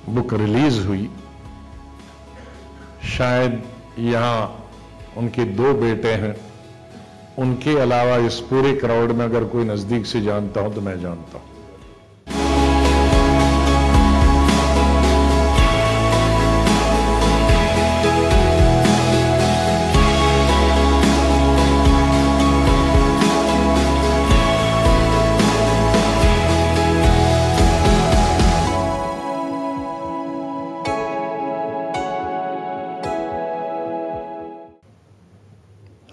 Book release हुई, शायद यहाँ उनके 2 बेटे हैं, उनके अलावा इस पूरे क्राउड में अगर कोई नजदीक से जानता हूं तो मैं जानता हूं।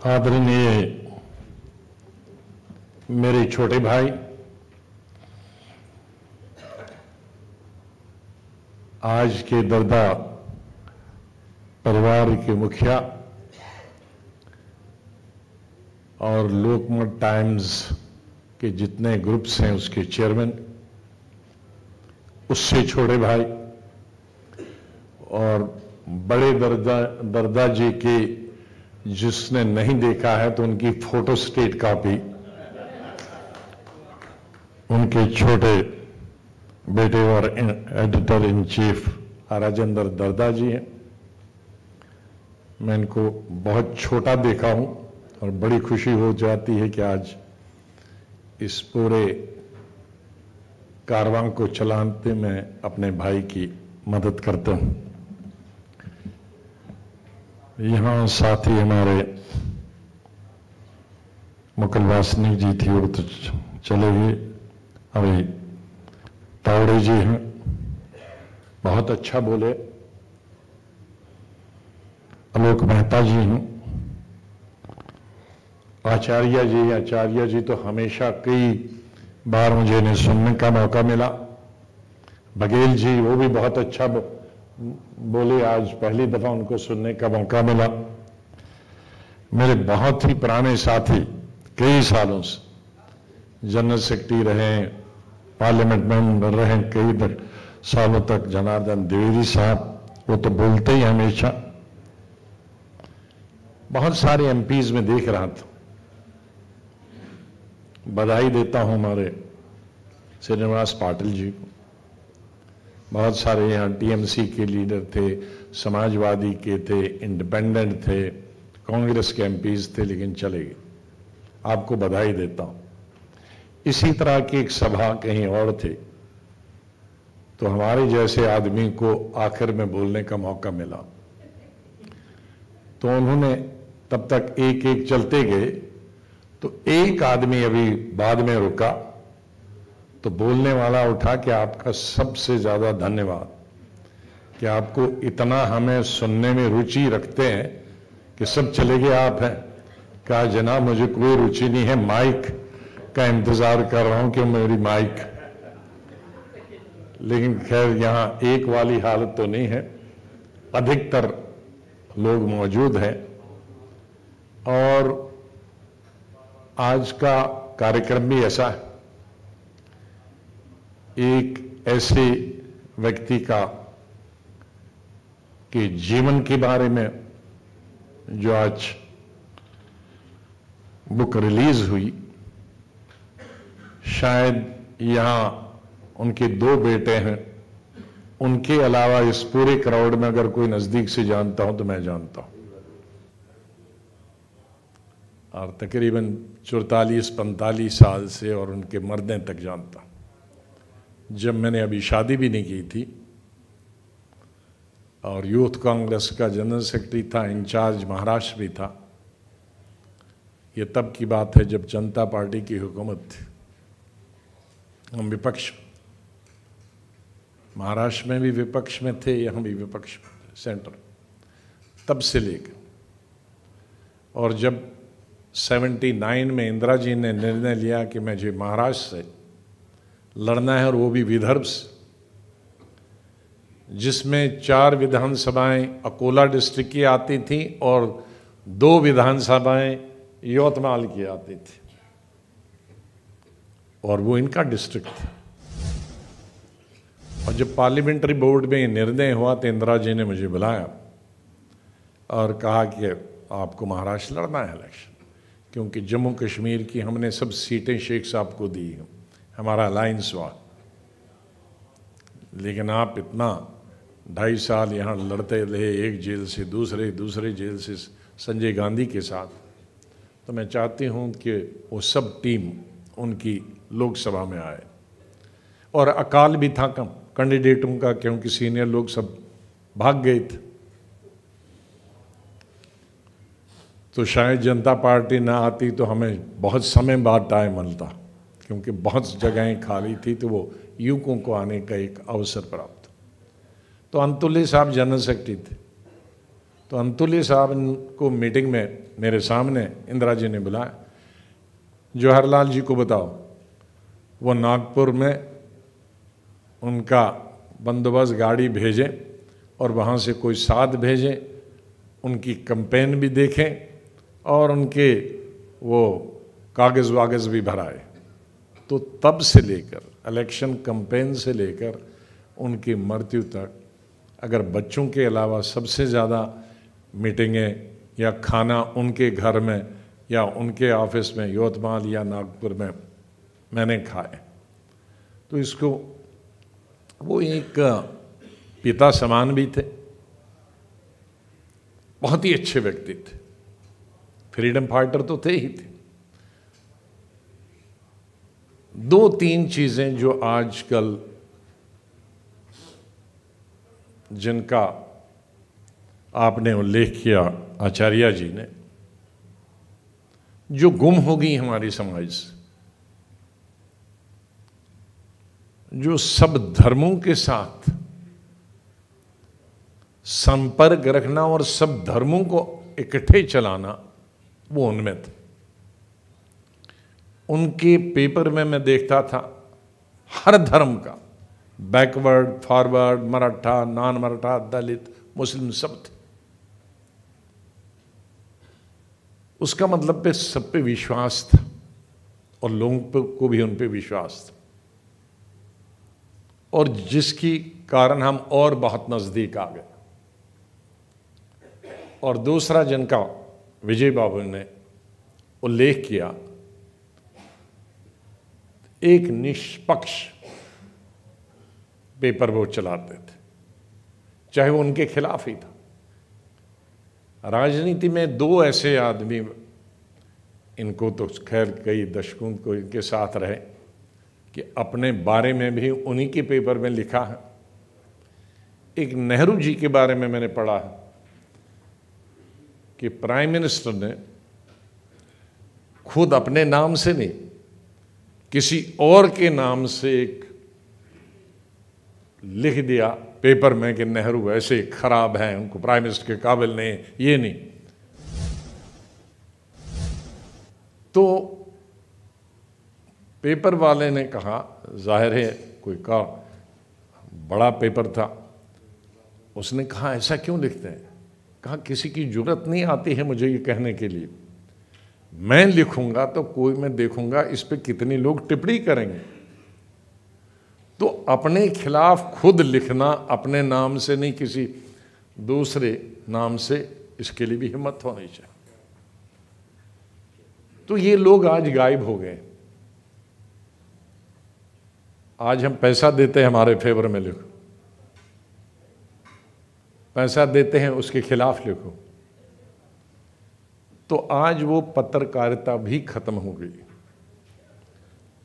आदरणीय मेरे छोटे भाई, आज के दर्दा परिवार के मुखिया और लोकमत टाइम्स के जितने ग्रुप्स हैं उसके चेयरमैन, उससे छोटे भाई और बड़े दर्दा जी के जिसने नहीं देखा है तो उनकी फोटो स्टेट कॉपी उनके छोटे बेटे और एडिटर इन चीफ राजेंद्र दर्दा जी हैं। मैं इनको बहुत छोटा देखा हूं और बड़ी खुशी हो जाती है कि आज इस पूरे कारवां को चलाते मैं अपने भाई की मदद करता हूं। यहां साथी हमारे मुकुल वासनिक जी थी, वो तो चले गए। अभी तावड़े जी हैं, बहुत अच्छा बोले। आलोक मेहता जी हैं, आचार्य जी तो हमेशा कई बार मुझे इन्हें सुनने का मौका मिला। बघेल जी वो भी बहुत अच्छा बोले, आज पहली दफा उनको सुनने का मौका मिला। मेरे बहुत ही पुराने साथी, कई सालों से जनरल सेक्रेटरी रहे, पार्लियामेंट मेंबर रहे कई सालों तक, जनार्दन द्विवेदी साहब, वो तो बोलते ही हमेशा। बहुत सारे एमपीज में देख रहा था। बधाई देता हूं हमारे श्रीनिवास पाटिल जी को। बहुत सारे यहाँ टीएमसी के लीडर थे, समाजवादी के थे, इंडिपेंडेंट थे, कांग्रेस के एमपीज थे, लेकिन चले गए। आपको बधाई देता हूं। इसी तरह की एक सभा कहीं और थे तो हमारे जैसे आदमी को आखिर में बोलने का मौका मिला, तो उन्होंने तब तक एक एक चलते गए, तो एक आदमी अभी बाद में रुका तो बोलने वाला उठा कि आपका सबसे ज्यादा धन्यवाद कि आपको इतना हमें सुनने में रुचि रखते हैं कि सब चले गए आप हैं। कहा जनाब मुझे कोई रुचि नहीं है, माइक का इंतजार कर रहा हूं कि मेरी माइक, लेकिन खैर यहां एक वाली हालत तो नहीं है, अधिकतर लोग मौजूद हैं। और आज का कार्यक्रम भी ऐसा है, एक ऐसे व्यक्ति का के जीवन के बारे में जो आज बुक रिलीज हुई, शायद यहां उनके 2 बेटे हैं, उनके अलावा इस पूरे क्राउड में अगर कोई नजदीक से जानता हूं तो मैं जानता हूं। और तकरीबन 44-45 साल से और उनके मरने तक जानता हूं। जब मैंने अभी शादी भी नहीं की थी और यूथ कांग्रेस का जनरल सेक्रेटरी था, इंचार्ज महाराष्ट्र भी था। ये तब की बात है जब जनता पार्टी की हुकूमत थी, हम विपक्ष, महाराष्ट्र में भी विपक्ष में थे, यहां भी विपक्ष में थे, सेंटर, तब से लेकर। और जब 79 में इंदिरा जी ने निर्णय लिया कि मुझे महाराष्ट्र से लड़ना है और वो भी विदर्भ से, जिसमें 4 विधानसभाएं अकोला डिस्ट्रिक्ट की आती थी और 2 विधानसभाएं यवतमाल की आती थी, और वो इनका डिस्ट्रिक्ट था। और जब पार्लियामेंट्री बोर्ड में निर्णय हुआ तो इंदिरा जी ने मुझे बुलाया और कहा कि आपको महाराष्ट्र लड़ना है इलेक्शन, क्योंकि जम्मू कश्मीर की हमने सब सीटें शेख साहब को दी हैं, हमारा अलायंस हुआ, लेकिन आप इतना 2.5 साल यहाँ लड़ते रहे, एक जेल से दूसरे जेल से संजय गांधी के साथ। तो मैं चाहती हूँ कि वो सब टीम उनकी लोकसभा में आए। और अकाल भी था कम कैंडिडेटों का, क्योंकि सीनियर लोग सब भाग गए थे। तो शायद जनता पार्टी ना आती तो हमें बहुत समय बाद टाइम मिलता, क्योंकि बहुत जगहें खाली थी, तो वो युवकों को आने का एक अवसर प्राप्त। तो अंतुल्य साहब जनरल सेक्रेटरी थे। तो अंतुल्य साहब को मीटिंग में मेरे सामने इंदिरा जी ने बुलाया, जवाहरलाल जी को बताओ वो नागपुर में उनका बंदोबस्त गाड़ी भेजें और वहाँ से कोई साथ भेजें, उनकी कैंपेन भी देखें और उनके वो कागज़ वागज़ भी भराए। तो तब से लेकर इलेक्शन कैंपेन से लेकर उनकी मृत्यु तक, अगर बच्चों के अलावा सबसे ज़्यादा मीटिंगें या खाना उनके घर में या उनके ऑफिस में यवतमाल या नागपुर में मैंने खाए। तो इसको वो एक पिता समान भी थे, बहुत ही अच्छे व्यक्ति थे, फ्रीडम फाइटर तो थे ही थे। 2-3 चीज़ें जो आजकल जिनका आपने उल्लेख किया आचार्य जी ने, जो गुम हो गई हमारी समाज से, जो सब धर्मों के साथ संपर्क रखना और सब धर्मों को इकट्ठे चलाना, वो उनमें था। उनके पेपर में मैं देखता था हर धर्म का, backward, forward, Maratha, non Maratha, Dalit, Muslim सब थे। उसका मतलब पे सब पे विश्वास था और लोगों को भी उन पे विश्वास था, और जिसकी कारण हम और बहुत नज़दीक आ गए। और दूसरा जिनका विजय बाबू ने उल्लेख किया, एक निष्पक्ष पेपर वो चलाते थे, चाहे वो उनके खिलाफ ही था। राजनीति में 2 ऐसे आदमी, इनको तो खैर कई दशकों को इनके साथ रहे, कि अपने बारे में भी उन्हीं के पेपर में लिखा है। एक नेहरू जी के बारे में मैंने पढ़ा है कि प्राइम मिनिस्टर ने खुद अपने नाम से नहीं, किसी और के नाम से एक लिख दिया पेपर में कि नेहरू ऐसे खराब हैं, उनको प्राइम मिनिस्टर के काबिल नहीं, ये नहीं। तो पेपर वाले ने कहा, जाहिर है कोई का बड़ा पेपर था, उसने कहा ऐसा क्यों लिखते हैं? कहा किसी की जुर्रत नहीं आती है मुझे ये कहने के लिए, मैं लिखूंगा तो कोई, मैं देखूंगा इस पे कितने लोग टिप्पणी करेंगे। तो अपने खिलाफ खुद लिखना, अपने नाम से नहीं किसी दूसरे नाम से, इसके लिए भी हिम्मत होनी चाहिए। तो ये लोग आज गायब हो गए। आज हम पैसा देते हैं हमारे फेवर में लिखो, पैसा देते हैं उसके खिलाफ लिखो। तो आज वो पत्रकारिता भी खत्म हो गई।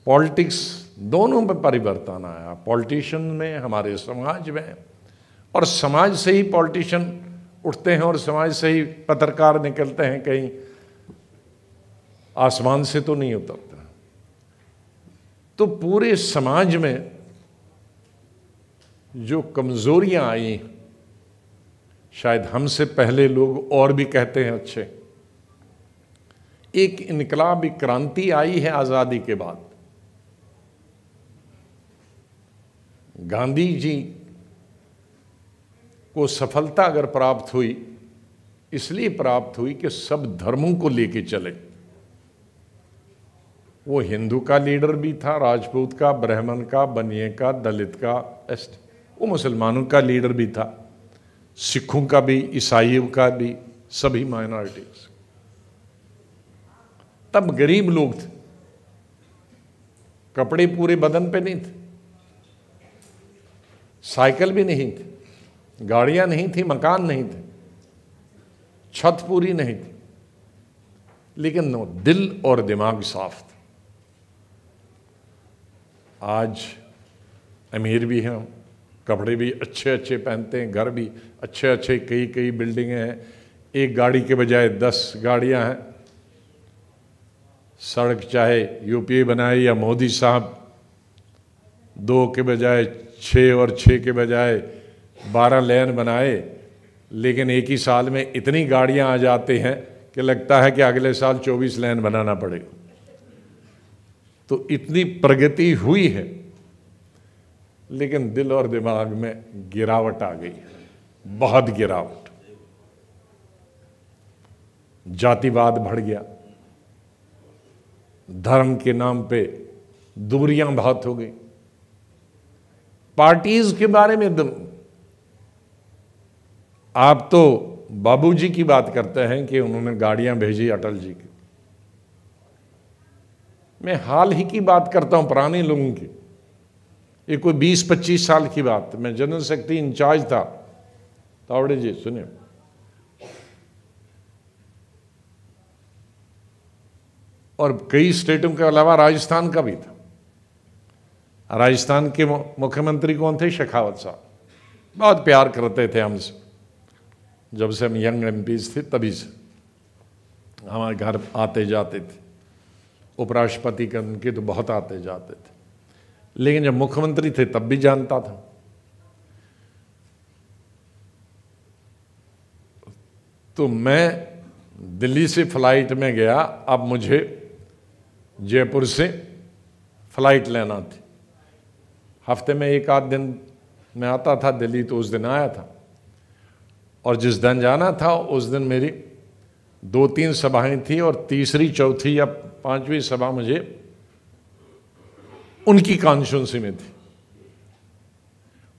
पॉलिटिक्स दोनों में परिवर्तन आया, पॉलिटिशियन में, हमारे समाज में, और समाज से ही पॉलिटिशियन उठते हैं और समाज से ही पत्रकार निकलते हैं, कहीं आसमान से तो नहीं उतरता। तो पूरे समाज में जो कमजोरियां आई, शायद हमसे पहले लोग और भी कहते हैं अच्छे, एक इनकलाबी क्रांति आई है आज़ादी के बाद। गांधी जी को सफलता अगर प्राप्त हुई, इसलिए प्राप्त हुई कि सब धर्मों को लेके चले। वो हिंदू का लीडर भी था, राजपूत का, ब्राह्मण का, बनिए का, दलित का, एसटी, वो मुसलमानों का लीडर भी था, सिखों का भी, ईसाइयों का भी, सभी माइनॉरिटीज। तब गरीब लोग थे, कपड़े पूरे बदन पे नहीं थे, साइकिल भी नहीं थी, गाड़ियां नहीं थी, मकान नहीं थे, छत पूरी नहीं थी, लेकिन दिल और दिमाग साफ था। आज अमीर भी हैं, कपड़े भी अच्छे अच्छे पहनते हैं, घर भी अच्छे अच्छे, कई कई बिल्डिंगें हैं, एक गाड़ी के बजाय 10 गाड़ियां हैं। सड़क चाहे यूपीए बनाए या मोदी साहब, 2 के बजाय 6 और 6 के बजाय 12 लेन बनाए, लेकिन एक ही साल में इतनी गाड़ियां आ जाती हैं कि लगता है कि अगले साल 24 लेन बनाना पड़ेगा। तो इतनी प्रगति हुई है, लेकिन दिल और दिमाग में गिरावट आ गई, बहुत गिरावट। जातिवाद बढ़ गया, धर्म के नाम पे दूरियां बहुत हो गई। पार्टीज के बारे में आप तो बाबूजी की बात करते हैं कि उन्होंने गाड़ियां भेजी अटल जी की। मैं हाल ही की बात करता हूं, पुराने लोगों की। ये कोई 20-25 साल की बात। मैं जनरल सेक्रेटरी इंचार्ज था। तावड़े जी सुनिए, और कई स्टेटों के अलावा राजस्थान का भी था। राजस्थान के मुख्यमंत्री कौन थे? शेखावत साहब। बहुत प्यार करते थे हमसे, जब से हम यंग एमपीज थे तभी से हमारे घर आते जाते थे। उपराष्ट्रपति के उनके तो बहुत आते जाते थे, लेकिन जब मुख्यमंत्री थे तब भी जानता था। तो मैं दिल्ली से फ्लाइट में गया, अब मुझे जयपुर से फ्लाइट लेना थी। हफ्ते में 1 आध दिन मैं आता था दिल्ली, तो उस दिन आया था। और जिस दिन जाना था उस दिन मेरी 2-3 सभाएं थी, और तीसरी, चौथी या 5वीं सभा मुझे उनकी कॉन्स्टिट्यूंसी में थी।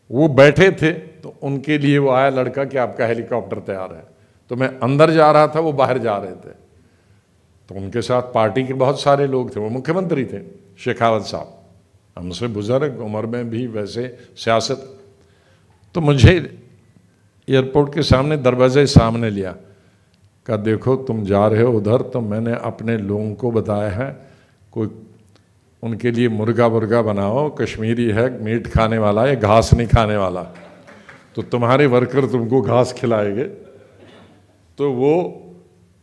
वो बैठे थे तो उनके लिए वो आया लड़का कि आपका हेलीकॉप्टर तैयार है। तो मैं अंदर जा रहा था, वो बाहर जा रहे थे। तो उनके साथ पार्टी के बहुत सारे लोग थे। वो मुख्यमंत्री थे शेखावत साहब, हमसे बुजुर्ग उम्र में भी, वैसे सियासत। तो मुझे एयरपोर्ट के सामने, दरवाजे सामने लिया, कहा देखो तुम जा रहे हो उधर, तो मैंने अपने लोगों को बताया है कोई उनके लिए मुर्गा बनाओ, कश्मीरी है, मीट खाने वाला है, घास नहीं खाने वाला। तो तुम्हारे वर्कर तुमको घास खिलाएंगे। तो वो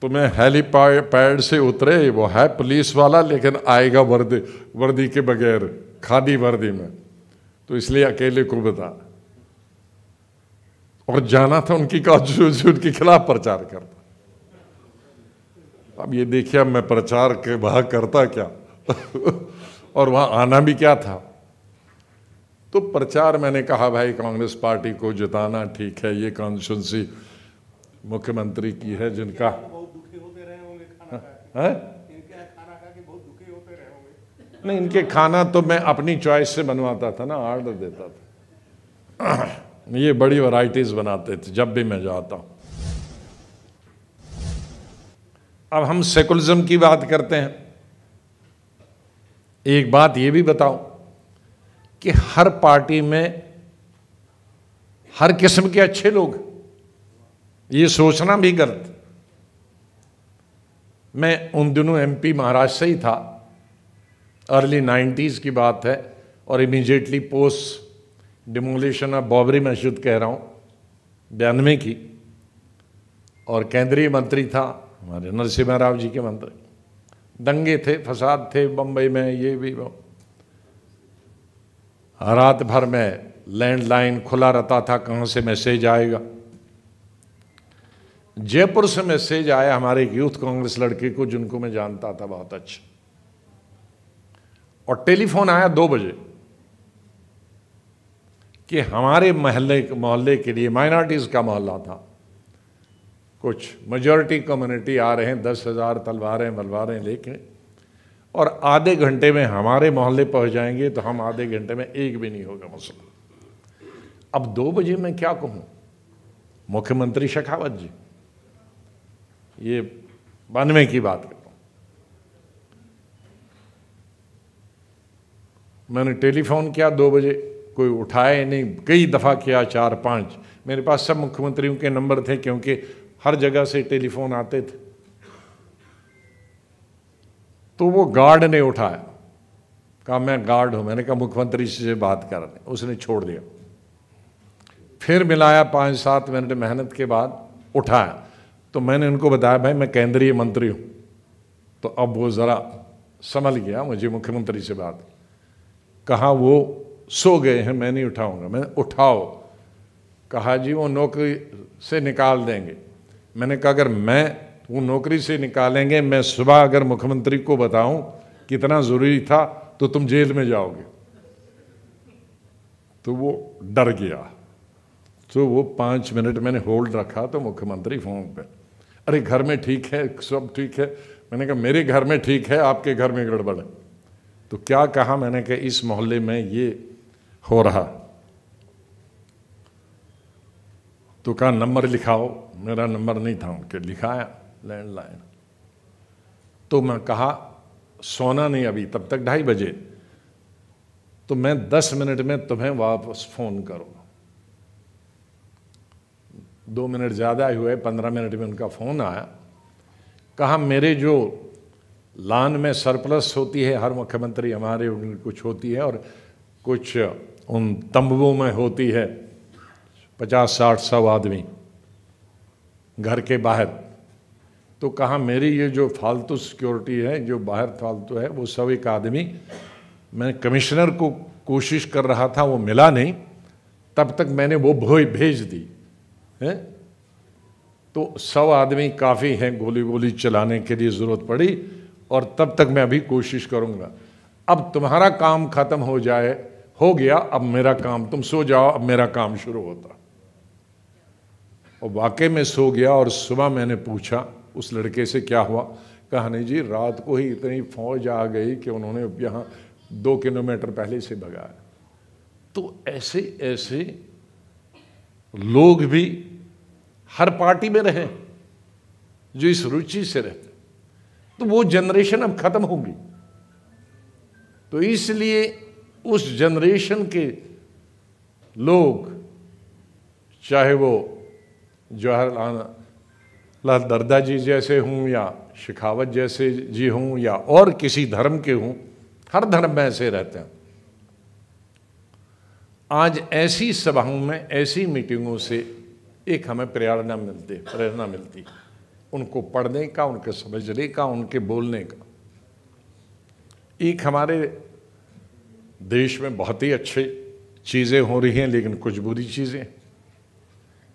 तुम्हें हेलीपैड से उतरे, वो है पुलिस वाला लेकिन आएगा वर्दी के बगैर, खादी वर्दी में, तो इसलिए अकेले को बता। और जाना था उनकी कॉन्स्टिट्यूशन के खिलाफ प्रचार करता। अब ये देखिए, अब मैं प्रचार के वहां करता क्या और वहां आना भी क्या था। तो प्रचार, मैंने कहा भाई कांग्रेस पार्टी को जिताना ठीक है, ये कॉन्स्टिट्यूंसी मुख्यमंत्री की है, जिनका बहुत दुखी होते रहे होंगे खाना है? इनके खाना खा के बहुत दुखी होते रहे होंगे। नहीं, इनके खाना तो मैं अपनी चॉइस से बनवाता था ना, ऑर्डर देता था। ये बड़ी वैरायटीज बनाते थे जब भी मैं जाता हूं। अब हम सेकुलरिज्म की बात करते हैं। एक बात ये भी बताओ कि हर पार्टी में हर किस्म के अच्छे लोग, ये सोचना भी गलत। मैं उन दिनों एमपी महाराष्ट्र से ही था, अर्ली 90s की बात है, और immediately post demolition of Babri मस्जिद कह रहा हूं, 92 की। और केंद्रीय मंत्री था हमारे नरसिम्हा राव जी के मंत्री। दंगे थे, फसाद थे बंबई में, ये भी वो। रात भर में लैंडलाइन खुला रहता था, कहां से मैसेज आएगा। जयपुर से मैसेज आया हमारे एक यूथ कांग्रेस लड़के को, जिनको मैं जानता था बहुत अच्छा, और टेलीफोन आया 2 बजे कि हमारे मोहल्ले के लिए, माइनॉरिटीज का मोहल्ला था, कुछ मेजॉरिटी कम्युनिटी आ रहे हैं 10,000 तलवारें लेके, और आधे घंटे में हमारे मोहल्ले पहुंच जाएंगे, तो हम आधे घंटे में एक भी नहीं होगा मसला। अब 2 बजे मैं क्या कहूं? मुख्यमंत्री शेखावत जी, ये 92 की बात करता हूं। मैंने टेलीफोन किया 2 बजे, कोई उठाए नहीं, कई दफा किया, 4-5, मेरे पास सब मुख्यमंत्रियों के नंबर थे क्योंकि हर जगह से टेलीफोन आते थे। तो वो गार्ड ने उठाया, कहा मैं गार्ड हूं। मैंने कहा मुख्यमंत्री से बात कर रहे। उसने छोड़ दिया। फिर मिलाया, 5-7 मिनट मेहनत के बाद उठाया। तो मैंने उनको बताया भाई मैं केंद्रीय मंत्री हूं। तो अब वो जरा संभल गया, मुझे मुख्यमंत्री से बात। कहा वो सो गए हैं, मैं नहीं उठाऊंगा। मैं उठाओ। कहा जी वो नौकरी से निकाल देंगे। मैंने कहा अगर मैं वो नौकरी से निकालेंगे, मैं सुबह अगर मुख्यमंत्री को बताऊं कितना जरूरी था तो तुम जेल में जाओगे। तो वो डर गया। तो वो 5 मिनट मैंने होल्ड रखा। तो मुख्यमंत्री फोन पे, अरे घर में ठीक है, सब ठीक है। मैंने कहा मेरे घर में ठीक है, आपके घर में गड़बड़ है। तो क्या कहा, मैंने कहा इस मोहल्ले में ये हो रहा। तो कहा नंबर लिखाओ। मेरा नंबर नहीं था उनके, लिखाया लैंडलाइन। तो मैं कहा सोना नहीं अभी, तब तक 2:30 बजे। तो मैं 10 मिनट में तुम्हें वापस फोन करूंगा। 2 मिनट ज्यादा ही हुए, 15 मिनट में उनका फोन आया। कहा मेरे जो लान में सरप्लस होती है, हर मुख्यमंत्री हमारे कुछ होती है और कुछ उन तंबुओं में होती है 50-60-100 आदमी घर के बाहर। तो कहा मेरी ये जो फालतू सिक्योरिटी है, जो बाहर फालतू है, वो सब एक आदमी, मैं कमिश्नर को कोशिश कर रहा था, वो मिला नहीं, तब तक मैंने वो भेज दी है। तो 100 आदमी काफ़ी हैं, गोली चलाने के लिए ज़रूरत पड़ी, और तब तक मैं अभी कोशिश करूँगा। अब तुम्हारा काम ख़त्म हो जाए, हो गया, अब मेरा काम, तुम सो जाओ, अब मेरा काम शुरू होता। और वाकई में सो गया। और सुबह मैंने पूछा उस लड़के से क्या हुआ। कहा नहीं जी रात को ही इतनी फौज आ गई कि उन्होंने यहाँ 2 किलोमीटर पहले से भगाया। तो ऐसे ऐसे लोग भी हर पार्टी में रहे जो इस रुचि से रहते। तो वो जनरेशन अब खत्म होगी। तो इसलिए उस जनरेशन के लोग, चाहे वो जवाहरलाल दर्दा जी जैसे हों या शेखावत जैसे जी हों या और किसी धर्म के हों, हर धर्म में ऐसे रहते हैं। आज ऐसी सभाओं में, ऐसी मीटिंगों से एक हमें प्रेरणा मिलती, उनको पढ़ने का, उनके समझने का, उनके बोलने का। एक हमारे देश में बहुत ही अच्छी चीज़ें हो रही हैं, लेकिन कुछ बुरी चीज़ें।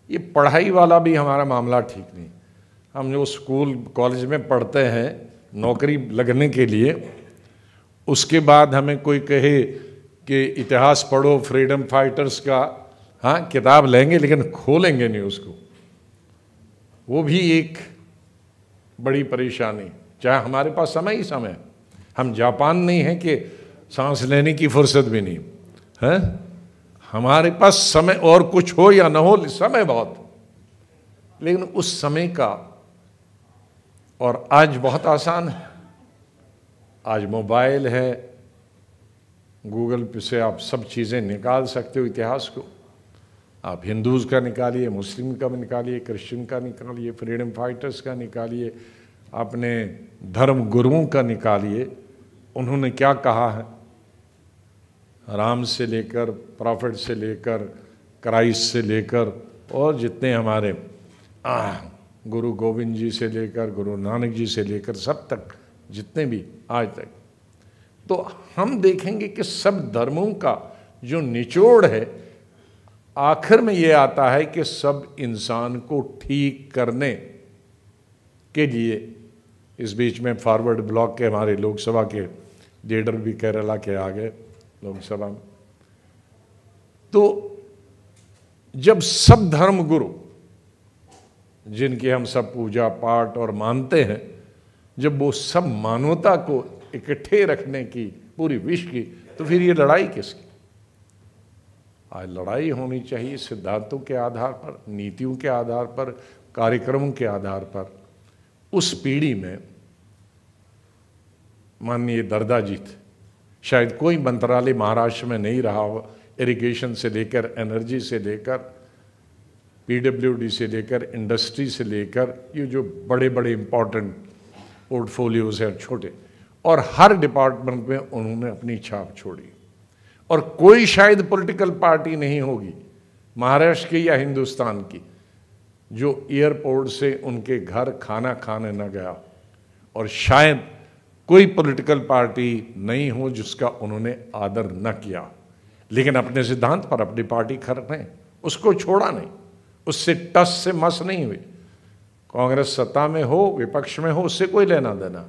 ये पढ़ाई वाला भी हमारा मामला ठीक नहीं। हम जो स्कूल कॉलेज में पढ़ते हैं नौकरी लगने के लिए, उसके बाद हमें कोई कहे कि इतिहास पढ़ो, फ्रीडम फाइटर्स का, हाँ किताब लेंगे लेकिन खोलेंगे नहीं उसको। वो भी एक बड़ी परेशानी। चाहे हमारे पास समय ही समय, हम जापान नहीं है कि सांस लेने की फुर्सत भी नहीं है। हमारे पास समय, और कुछ हो या ना हो, समय बहुत, लेकिन उस समय का, और आज बहुत आसान है। आज मोबाइल है, गूगल पे से आप सब चीज़ें निकाल सकते हो। इतिहास को आप हिंदूज का निकालिए, मुस्लिम का निकालिए, क्रिश्चियन का निकालिए, फ्रीडम फाइटर्स का निकालिए, अपने धर्म गुरुओं का निकालिए, उन्होंने क्या कहा है। राम से लेकर, प्रॉफिट से लेकर, क्राइस्ट से लेकर, और जितने हमारे गुरु गोविंद जी से लेकर, गुरु नानक जी से लेकर, सब तक जितने भी आज तक, तो हम देखेंगे कि सब धर्मों का जो निचोड़ है, आखिर में ये आता है कि सब इंसान को ठीक करने के लिए। इस बीच में फॉरवर्ड ब्लॉक के हमारे लोकसभा के लीडर भी केरला के आ गए लोकसभा में। तो जब सब धर्म गुरु, जिनकी हम सब पूजा पाठ और मानते हैं, जब वो सब मानवता को इकट्ठे रखने की पूरी विश की, तो फिर ये लड़ाई किसकी। आज लड़ाई होनी चाहिए सिद्धांतों के आधार पर, नीतियों के आधार पर, कार्यक्रमों के आधार पर। उस पीढ़ी में माननीय दर्दा जी थे, शायद कोई मंत्रालय महाराष्ट्र में नहीं रहा हो, इरिगेशन से लेकर, एनर्जी से लेकर, पीडब्ल्यूडी से लेकर इंडस्ट्री से लेकर ये जो बड़े बड़े इम्पोर्टेंट पोर्टफोलियोज हैं छोटे, और हर डिपार्टमेंट में उन्होंने अपनी छाप छोड़ी। और कोई शायद पॉलिटिकल पार्टी नहीं होगी महाराष्ट्र की या हिंदुस्तान की जो एयरपोर्ट से उनके घर खाना खाने न गया, और शायद कोई पॉलिटिकल पार्टी नहीं हो जिसका उन्होंने आदर न किया। लेकिन अपने सिद्धांत पर अपनी पार्टी खड़े रहे, उसको छोड़ा नहीं, उससे टस से मस नहीं हुई। कांग्रेस सत्ता में हो विपक्ष में हो उससे कोई लेना देना।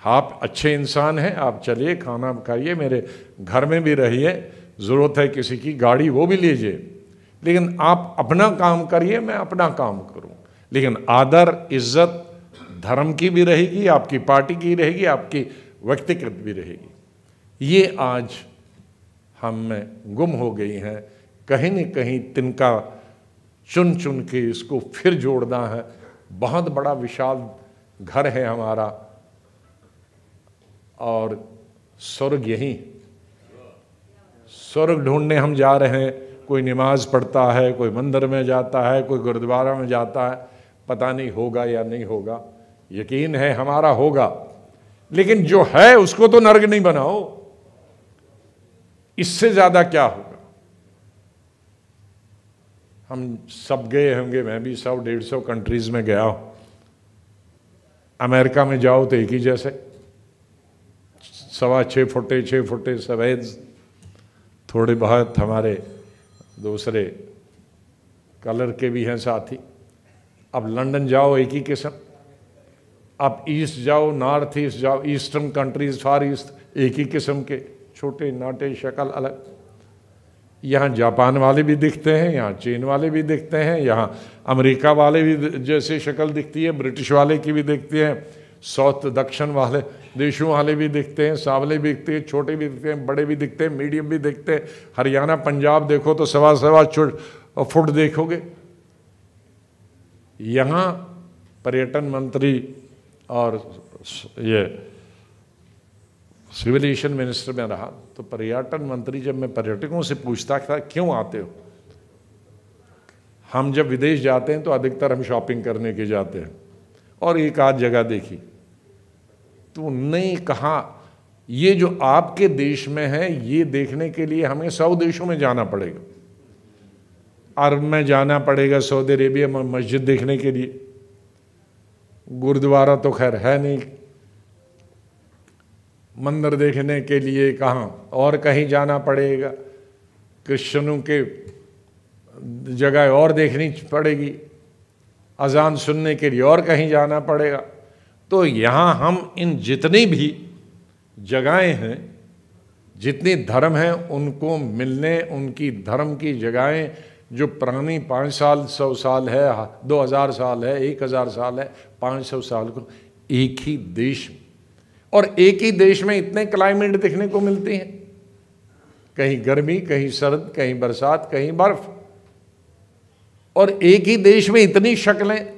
आप अच्छे इंसान हैं, आप चलिए खाना खाइए, मेरे घर में भी रहिए, ज़रूरत है किसी की गाड़ी वो भी लीजिए, लेकिन आप अपना काम करिए, मैं अपना काम करूं। लेकिन आदर इज्जत धर्म की भी रहेगी, आपकी पार्टी की रहेगी, आपकी व्यक्तिगत भी रहेगी। ये आज हम में गुम हो गई हैं। कहीं न कहीं तिनका चुन चुन के इसको फिर जोड़ना है। बहुत बड़ा विशाल घर है हमारा, और स्वर्ग यही, स्वर्ग ढूंढने हम जा रहे हैं। कोई नमाज पढ़ता है, कोई मंदिर में जाता है, कोई गुरुद्वारा में जाता है, पता नहीं होगा या नहीं होगा, यकीन है हमारा होगा, लेकिन जो है उसको तो नर्क नहीं बनाओ, इससे ज्यादा क्या होगा। हम सब गए होंगे, मैं भी 100-150 कंट्रीज में गया हूं। अमेरिका में जाओ तो एक ही जैसे 6.25 फुटे 6 फुटे सफेद, थोड़े बहुत हमारे दूसरे कलर के भी हैं साथी। अब लंदन जाओ एक ही किस्म, अब ईस्ट जाओ, नॉर्थ ईस्ट जाओ, ईस्टर्न कंट्रीज, फार ईस्ट, एक ही किस्म के छोटे नाटे, शक्ल अलग। यहाँ जापान वाले भी दिखते हैं, यहाँ चीन वाले भी दिखते हैं, यहाँ अमेरिका वाले भी जैसे शक्ल दिखती है, ब्रिटिश वाले की भी दिखती है, साउथ दक्षिण वाले देशों वाले भी दिखते हैं, सांवले भी दिखते हैं, छोटे भी दिखते हैं, बड़े भी दिखते हैं, मीडियम भी दिखते हैं। हरियाणा पंजाब देखो तो 1.25 फुट देखोगे। यहाँ पर्यटन मंत्री और ये सिविल मिनिस्टर में रहा, तो पर्यटन मंत्री जब मैं पर्यटकों से पूछता था क्यों आते हो, हम जब विदेश जाते हैं तो अधिकतर हम शॉपिंग करने के जाते हैं और एक आध जगह देखी, तो उन्होंने कहा ये जो आपके देश में है ये देखने के लिए हमें 100 देशों में जाना पड़ेगा। अरब में जाना पड़ेगा, सऊदी अरेबिया में मस्जिद देखने के लिए, गुरुद्वारा तो खैर है नहीं, मंदिर देखने के लिए कहाँ और कहीं जाना पड़ेगा, क्रिश्चियनों के जगह और देखनी पड़ेगी, अजान सुनने के लिए और कहीं जाना पड़ेगा। तो यहाँ हम इन जितनी भी जगहें हैं, जितने धर्म हैं, उनको मिलने, उनकी धर्म की जगहें जो पुरानी 5 साल 100 साल है, 2000 साल है, 1000 साल है, 500 साल को एक ही देश में, और एक ही देश में इतने क्लाइमेट देखने को मिलते हैं, कहीं गर्मी, कहीं सर्द, कहीं बरसात, कहीं बर्फ, और एक ही देश में इतनी शक्लें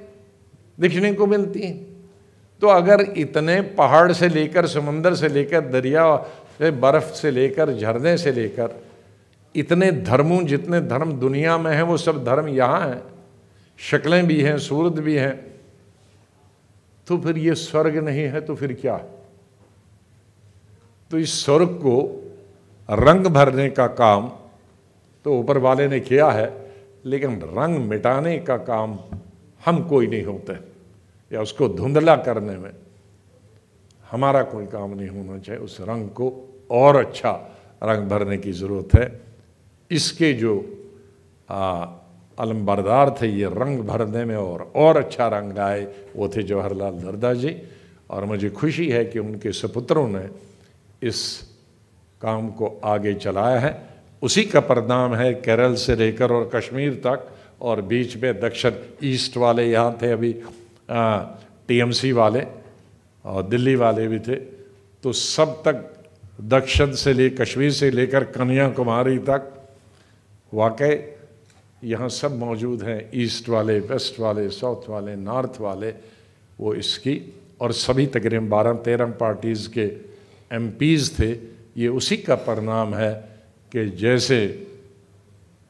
दिखने को मिलती हैं। तो अगर इतने पहाड़ से लेकर समंदर से लेकर दरिया से, बर्फ से लेकर झरने से लेकर इतने धर्मों, जितने धर्म दुनिया में हैं वो सब धर्म यहाँ हैं, शक्लें भी हैं, सूरत भी हैं, तो फिर ये स्वर्ग नहीं है तो फिर क्या है? तो इस स्वर्ग को रंग भरने का काम तो ऊपर वाले ने किया है, लेकिन रंग मिटाने का काम हम कोई नहीं होते, या उसको धुंधला करने में हमारा कोई काम नहीं होना चाहिए। उस रंग को और अच्छा रंग भरने की ज़रूरत है। इसके जो अलमबरदार थे ये रंग भरने में और अच्छा रंग आए, वो थे जवाहरलाल नर्मदा जी, और मुझे खुशी है कि उनके सपुत्रों ने इस काम को आगे चलाया है। उसी का परिणाम है केरल से लेकर और कश्मीर तक, और बीच में दक्षिण ईस्ट वाले यहाँ थे, अभी टीएमसी वाले और दिल्ली वाले भी थे, तो सब तक दक्षिण से ले कश्मीर से लेकर कन्याकुमारी तक वाकई यहाँ सब मौजूद हैं, ईस्ट वाले, वेस्ट वाले, साउथ वाले, नॉर्थ वाले, वो इसकी, और सभी तकरीबन 12-13 पार्टीज़ के एमपीज़ थे। ये उसी का परिणाम है कि जैसे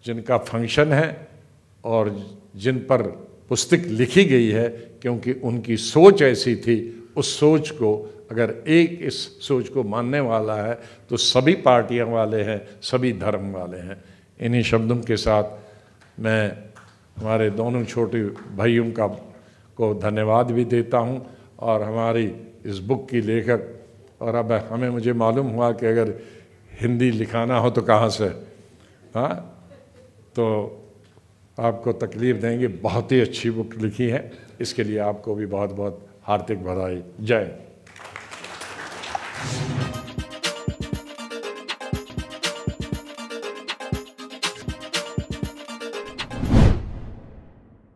जिनका फंक्शन है और जिन पर पुस्तक लिखी गई है, क्योंकि उनकी सोच ऐसी थी। उस सोच को अगर एक इस सोच को मानने वाला है तो सभी पार्टियां वाले हैं, सभी धर्म वाले हैं। इन्हीं शब्दों के साथ मैं हमारे दोनों छोटे भाइयों को धन्यवाद भी देता हूं, और हमारी इस बुक की लेखक, और अब मुझे मालूम हुआ कि अगर हिंदी लिखाना हो तो कहाँ से, हाँ, तो आपको तकलीफ देंगे। बहुत ही अच्छी बुक लिखी है, इसके लिए आपको भी बहुत बहुत हार्दिक बधाई। जय।